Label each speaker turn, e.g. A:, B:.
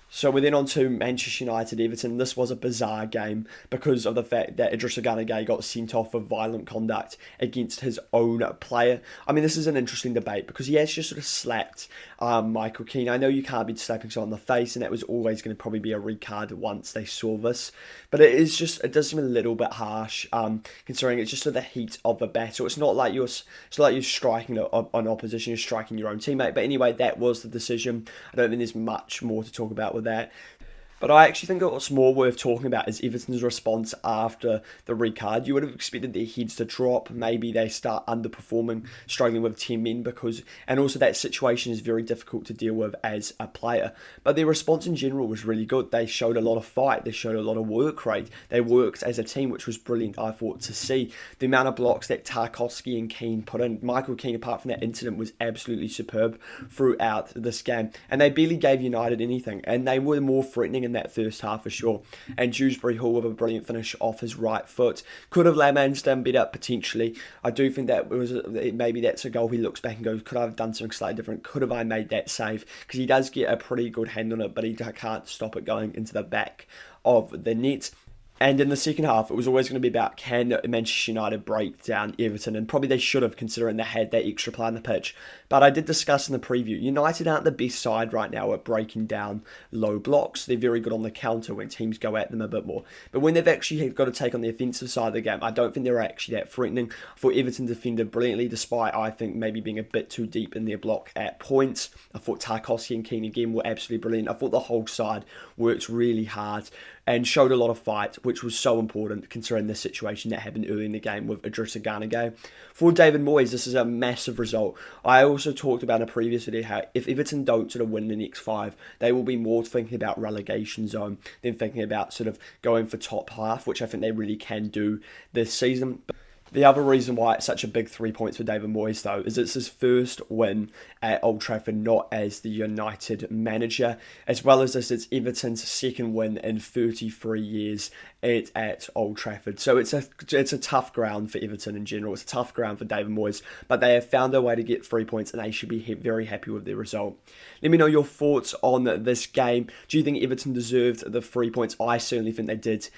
A: So we're then on to Manchester United Everton. This was a bizarre game because of the fact that Idrissa Gana Gueye got sent off for violent conduct against his own player. I mean, this is an interesting debate because he has just sort of slapped Michael Keane. I know you can't be slapping someone on the face, and that was always going to probably be a red card once they saw this. But it does seem a little bit harsh, considering it's just the heat of the battle. It's not like you're striking an opposition, you're striking your own teammate. But anyway, that was the decision. I don't think there's much more to talk about with that. But I actually think what's more worth talking about is Everton's response after the red card. You would have expected their heads to drop. Maybe they start underperforming, struggling with 10 men and also that situation is very difficult to deal with as a player. But their response in general was really good. They showed a lot of fight. They showed a lot of work rate. They worked as a team, which was brilliant, I thought, to see. The amount of blocks that Tarkowski and Keane put in. Michael Keane, apart from that incident, was absolutely superb throughout this game. And they barely gave United anything. And they were more threatening in that first half for sure. And Dewsbury Hall with a brilliant finish off his right foot. Could have managed them better potentially. I do think that maybe that's a goal he looks back and goes, could I have done something slightly different? Could have I made that save? Because he does get a pretty good hand on it, but he can't stop it going into the back of the net. And in the second half, it was always going to be about can Manchester United break down Everton, and probably they should have, considering they had that extra player on the pitch. But I did discuss in the preview, United aren't the best side right now at breaking down low blocks. They're very good on the counter when teams go at them a bit more. But when they've actually got to take on the offensive side of the game, I don't think they're actually that threatening. I thought Everton defended brilliantly, despite, I think, maybe being a bit too deep in their block at points. I thought Tarkowski and Keane again were absolutely brilliant. I thought the whole side worked really hard and showed a lot of fight, which was so important considering the situation that happened early in the game with Idrissa Gana Gueye. For David Moyes, this is a massive result. I also talked about in a previous video how if Everton don't sort of win the next five, they will be more thinking about relegation zone than thinking about sort of going for top half, which I think they really can do this season. The other reason why it's such a big 3 points for David Moyes, though, is it's his first win at Old Trafford, not as the United manager, as well as this, it's Everton's second win in 33 years at Old Trafford. So it's a tough ground for Everton in general. It's a tough ground for David Moyes, but they have found a way to get 3 points, and they should be very happy with their result. Let me know your thoughts on this game. Do you think Everton deserved the 3 points? I certainly think they did.